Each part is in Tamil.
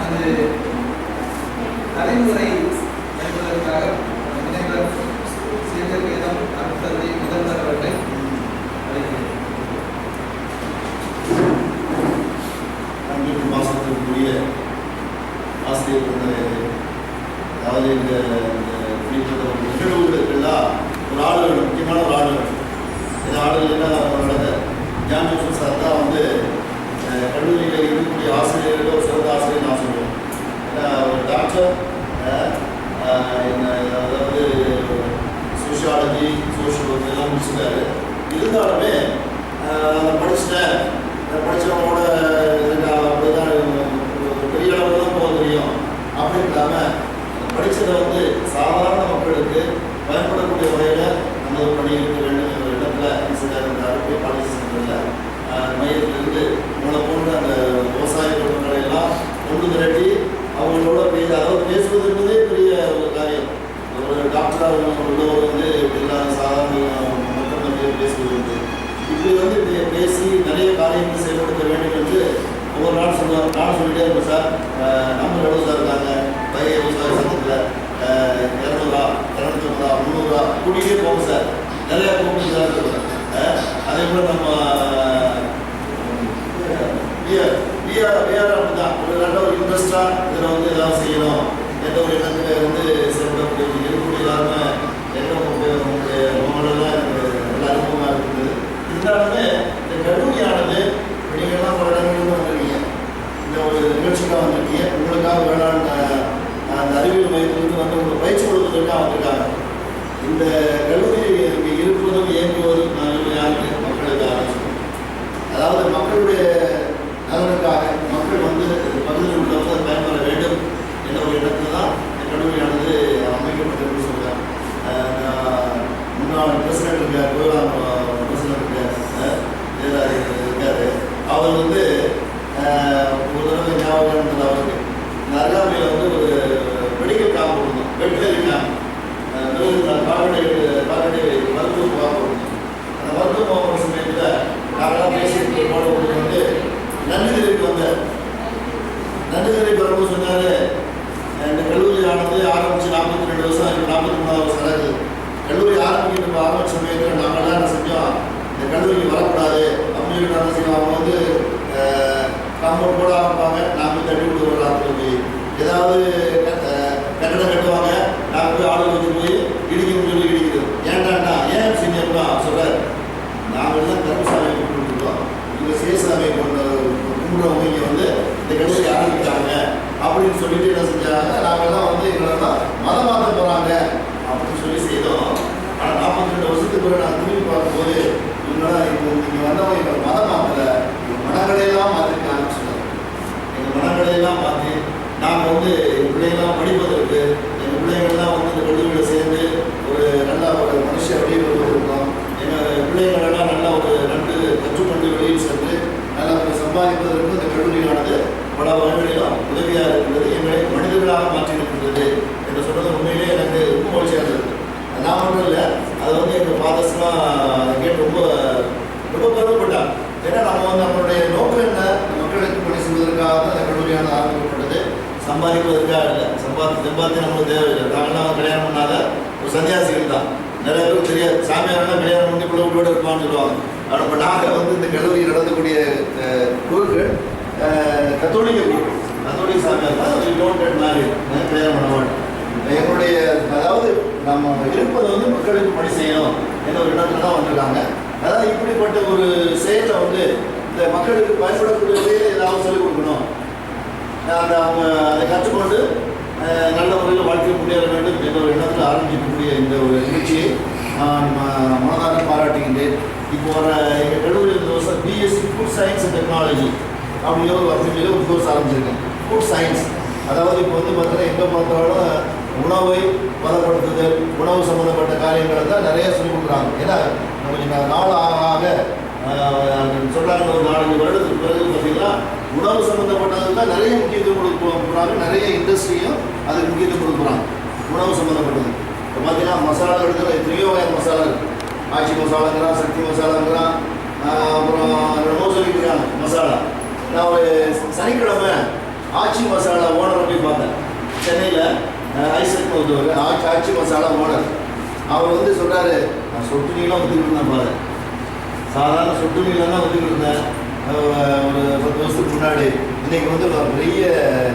தனது தலைமுறை என்பதற்காக முனைவர் சேகர் வேதம் அருட்தந்தை முதல்வர் அவர்களை அழைக்கிறேன். அன்பிற்கு மாசத்திற்குரிய ஆசிரியர், அதாவது இந்த நிகழ்வுகளுக்கெல்லாம் ஒரு ஆள் வேணும், முக்கியமான ஒரு ஆள் வேணும். இந்த ஆளுகள் என்ன நடந்த ஜான் ஜோசப் சார் தான் வந்து கல்லூரியில் இருக்கக்கூடிய ஆசிரியர்கள் ஒரு சிறந்த ஆசிரியர் நான் சொல்லுவேன். ஏன்னா ஒரு டாக்டர், அதாவது சோஷியாலஜி, சோஷியல் ஒர்க் எல்லாம் முடிச்சுட்டாரு. இருந்தாலுமே படித்தவங்களோட அப்படிதான் பெரிய அளவில் தான் போக தெரியும். அப்படி இல்லாமல் படித்ததை வந்து சாதாரண மக்களுக்கு பயன்படக்கூடிய வகையில் நமது பணி இருக்க வேண்டும் என்ற இடத்துல அறுப்பை பாலிசி சென்டரில் மையத்திலிருந்து உங்களை போன்ற அந்த விவசாய குடும்பங்களை எல்லாம் கொண்டு திரட்டி அவங்களோட அதாவது பேசுவது என்பதே பெரிய ஒரு காரியம். ஒரு டாக்டராக உள்ளவர் வந்து எல்லா சாதாரண மக்கள் மத்தியில் பேசுவது வந்து இப்படி வந்து பேசி நிறைய காரியங்கள் செயல்படுத்த வேண்டும் என்று ஒவ்வொரு நாள் சொல்லுவார். நானும் சொல்லிட்டே இருப்பேன், சார் நம்ம எவ்வளோ சார் இருக்காங்க பைய விவசாய சங்கத்தில் 200 250 300 கூட்டிகிட்டே போகும் சார், நிறையா கூப்பிட்டு சார் சொல்லுவேன். அதே போல் நம்ம அப்படிதான் ஒரு நல்ல ஒரு இன்ட்ரெஸ்டாக இதில் வந்து எதாவது செய்யணும் என்ற ஒரு எண்ணத்தில் வந்து செயல்படக்கூடிய இருக்கக்கூடிய எல்லாருமே உங்களுடைய முகங்களெல்லாம் எனக்கு நல்ல அனுபவமாக இருக்குது. இருந்தாலுமே இந்த கல்லூரியானது நீங்கள்லாம் பல இடங்களில் வந்துருக்கீங்க, இந்த ஒரு நிகழ்ச்சிக்காக வந்திருக்கீங்க, உங்களுக்காக வேளாண் அந்த அறிவியல் மையத்திலிருந்து வந்து உங்களுக்கு பயிற்சி கொடுப்பதற்காக வந்திருக்காங்க. இந்த கல்லூரி இங்கே இருப்பதும் இயங்குவதும் யாருக்கு? மக்களுக்கு ஆலோசனை, அதாவது மக்களுடைய நலனுக்காக மக்கள் வந்து பகுதியில் உள்ளவங்க பயன்பெற வேண்டும் என்ற ஒரு இடத்துல தான் இந்த கல்லூரியானது அமைக்கப்பட்டிருக்கு சொல்கிறேன். முன்னாள் பிரசிடென்ட் இருக்கார், கோயிலாம் பிரசிடென்ட் இருக்கார். அவர் வந்து ஒரு தடவை ஞாபகம் அவருக்கு இந்த அருகாமையில் வந்து ஒரு மெடிக்கல் கேம்ப் கொடுத்தோம், வெட்டினரி கேம்ப், கால்நடை மருத்துவ முகாம் கொடுத்தோம். அந்த மருத்துவ முகாம் சமயத்தில் நாங்களாம் பேசிட்டு போடும்போது வந்து நன்றிதலுக்கு வந்தார். நன்றிதலுக்கு வரும்போது சொன்னார், இந்த கல்லூரி ஆனது ஆரம்பித்து 42 வருஷம், இப்போ 43வது வருஷம் நடக்குது. கல்லூரி ஆரம்பித்த சமயத்தில் நாங்கள்லாம் என்ன செஞ்சோம், இந்த கல்லூரிக்கு வரக்கூடாது அப்படின்னு என்ன செய்வோம், அவங்க வந்து காம்பவுண்ட் போட ஆரம்பிப்பாங்க, நாங்கள் தட்டி கொடுக்குற ஆற்றுல போய் ஏதாவது கட்டடம் கட்டுவாங்க, நாங்கள் போய் ஆளுநர் வச்சு போய் இடிக்கணும்னு சொல்லி இடிக்கிறோம். ஏன்டாண்டா ஏன் செஞ்சோம்னா சொல்கிறார், நாங்கள் தான் கருமசாமியை கொண்டுருக்கோம், இங்கே சேசாமியை கொண்டு கும்பிடுறவங்க இங்கே வந்து இந்த கல்லூரி ஆரம்பித்தாங்க அப்படின்னு சொல்லிட்டு என்ன செஞ்சாங்க, நாங்கள்லாம் வந்து எங்களெல்லாம் மதம் மாற்ற போகிறாங்க அப்படின்னு சொல்லி செய்தோம். ஆனால் 42 வருஷத்துக்கு பிறகு நான் திரும்பி பார்க்கும்போது இவங்களாம் இப்போ இங்கே வந்தவங்க எங்கள் மதம் மாற்றலை, எங்கள் மனங்களையெல்லாம் மாற்றிருக்காங்கன்னு சொன்னாங்க. எங்கள் மனங்களையெல்லாம் மாற்றி நாங்கள் வந்து எங்கள் பிள்ளைங்கள்லாம் படிப்பதற்கு எங்கள் பிள்ளைங்கள்லாம் வந்து இந்த கல்லூரியில் சேர்ந்து ஒரு நல்ல ஒரு மனுஷ அப்படியே இருக்கோம். எங்கள் பிள்ளைங்களெல்லாம் நல்லா ஒரு நன்கு கற்றுக்கொண்டு வெளியில் சென்று நல்லா சம்பாதிப்பதற்கு இந்த கல்லூரியானது பல வகைகளிலும் உதவியாக இருக்கின்றது, எங்களை மனிதர்களாக மாற்றியிருக்கின்றது என்று சொன்னது உண்மையிலே எனக்கு ரொம்ப மகிழ்ச்சியாக இருந்தது. நான் மட்டும் இல்லை, அதை வந்து எங்கள் ஃபாதர்ஸ்லாம் கேட்டு ரொம்ப ரொம்ப பெருமைப்பட்டாங்க. ஏன்னா நம்ம வந்து நம்மளுடைய நோக்கம் என்ன, மக்களுக்கு பணி செய்வதற்காக தான் அந்த கல்லூரியானது ஆரம்பிக்கப்பட்டது, சம்பாதிப்பதற்காக இல்லை. சம்பாத்தி நம்மளுக்கு தேவையில்லை. நாங்கள்லாம் கல்யாணம் பண்ணாத ஒரு சன்னியாசிகள் தான். நிறைய பேருக்கு தெரியாது, சாமியாரெல்லாம் கல்யாணம் பண்ணி பிள்ளை வீட்டோடு இருப்பான்னு சொல்லுவாங்க. ஆனால் இப்போ நாங்கள் வந்து இந்த கல்லூரியில் நடந்தக்கூடிய குழுக்கள் கத்தோலிக்க குழு, கத்தோலிக்க சாமியார் தான் டோன்ட் கெட் மேரிட், கல்யாணம் பண்ண மாட்டோம். எங்களுடைய அதாவது நம்ம இருப்பதை வந்து மக்களுக்கு பணி செய்யணும் என்ற ஒரு இடத்துல தான் வந்திருக்காங்க. அதாவது இப்படிப்பட்ட ஒரு செயலை வந்து இந்த மக்களுக்கு பயன்படக்கூடிய வகையில் ஏதாவது சொல்லிக் கொடுக்கணும், அந்த அவங்க அதை கற்றுக்கொண்டு நல்ல முறையில் வாழ்க்கை முன்னேற வேண்டும் என்ற ஒரு எண்ணத்தில் ஆரம்பிக்கக்கூடிய இந்த ஒரு நிகழ்ச்சியை நான் மனதாக பாராட்டுகின்றேன். இப்போ வர எங்கள் கல்லூரியில் இந்த வருஷம் BSc food science and technology அப்படிங்கிற ஒரு வசதியில் ஒரு கோர்ஸ் ஆரம்பிச்சிருக்கேன். ஃபுட் சயின்ஸ், அதாவது இப்போ வந்து பார்த்தீங்கன்னா எங்கே பார்த்தாலும் உணவை பதப்படுத்துதல், உணவு சம்மந்தப்பட்ட காரியங்களை தான் நிறைய சொல்லிக் கொடுக்குறாங்க. ஏன்னா நம்ம நாள் ஆக சொல்கிறாங்க, ஒரு 4 வருடத்துக்கு பிறகு பார்த்தீங்கன்னா உணவு சம்மந்தப்பட்டது தான் நிறைய முக்கியத்துவம் கொடுக்குறாங்க, நிறைய இண்டஸ்ட்ரியும் அதுக்கு முக்கியத்துவம் கொடுக்குறாங்க உணவு சம்மந்தப்பட்டது. இப்போ பார்த்தீங்கன்னா மசாலா எடுக்கிற எத்தனையோ வகையான மசாலா இருக்குது, ஆச்சி மசாலாங்கிறான், சக்தி மசாலாங்கிறான், அப்புறம் என்னமோ சொல்லிக்கிறாங்க மசாலா. நான் ஒரு சனிக்கிழமை ஆச்சி மசாலா ஓனரை போய் பார்த்தேன். சென்னையில் ஐசக் ஒருத்தவர் ஆச்சி மசாலா ஓனர். அவர் வந்து சொல்கிறாரு, நான் சொட்டு நீளம் ஊற்றிக்கிட்டு இருந்தேன் பாரு, சாதாரண சொட்டு நீளம் தான் ஊற்றிக்கிட்டு இருந்தேன் ஒரு 10 வருஷத்துக்கு முன்னாடி. இன்றைக்கி வந்து ஒரு பெரிய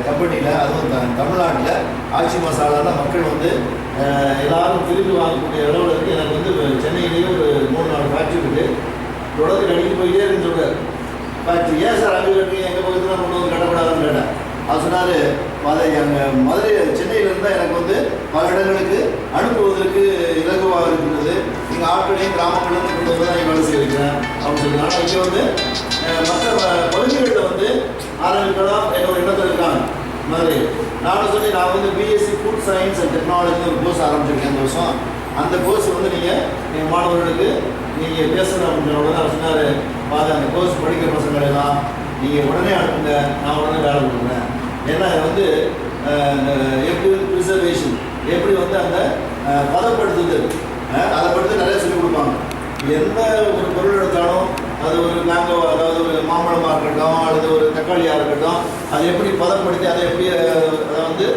கம்பெனியில், அதுவும் தமிழ்நாட்டில் ஆச்சி மசாலாலாம் மக்கள் வந்து எல்லாரும் திரும்பி வாங்கக்கூடிய அளவில் இருக்குது. எனக்கு வந்து சென்னையிலேயே ஒரு 3-4 ஃபேக்ட்ரி இருக்குது, தொடர்ந்து கட்டிட்டு போயிட்டே இருக்குன்னு சொல்கிறார். ஃபேக்ட்ரி ஏன் சார் அங்கே கட்டி எங்கள் பக்கத்தில் தான் கொண்டு வந்து கட்டக்கூடாதுன்னு கேட்டேன். அது சொன்னார், அதை எங்கள் மதுரை சென்னையில் இருந்தால் எனக்கு வந்து பல இடங்களுக்கு அனுப்புவதற்கு இலகுவாக இருக்கிறது. நீங்கள் ஆட்களையும் கிராமங்கள்லேருந்து கொண்டு வந்து தான் நான் வேலை செய்திருக்கிறேன் அப்படின்னு சொல்லி. ஆனால் இங்கே வந்து மற்ற பகுதிகளில் வந்து ஆரம்பிக்கலாம் என்னோட எண்ணத்தில் இருக்காங்க மாதிரி. நானும் சொல்லி நான் வந்து BSc food science and technology ஒரு கோர்ஸ் ஆரம்பிச்சிருக்கேன் இந்த வருஷம். அந்த கோர்ஸ் வந்து நீங்கள் மாணவர்களுக்கு நீங்கள் பேசணும் அப்படின்னு உடனே சொன்னார், பாரு அந்த கோர்ஸ் படிக்கிற பசங்களெல்லாம் நீங்கள் உடனே அனுப்புங்க, நான் உடனே வேலை கொடுக்குறேன். ஏன்னா இது வந்து எப்படி வந்து ப்ரிசர்வேஷன், எப்படி வந்து அந்த பதப்படுத்துதல், அதை பற்றி நிறைய சொல்லிக் கொடுப்பாங்க. எந்த ஒரு பொருள் எடுத்தாலும் அது ஒரு மேங்கோ, அதாவது ஒரு மாம்பழமாக இருக்கட்டும் அல்லது ஒரு தக்காளியாக இருக்கட்டும், அதை எப்படி பதப்படுத்தி அதை எப்படி அதை வந்து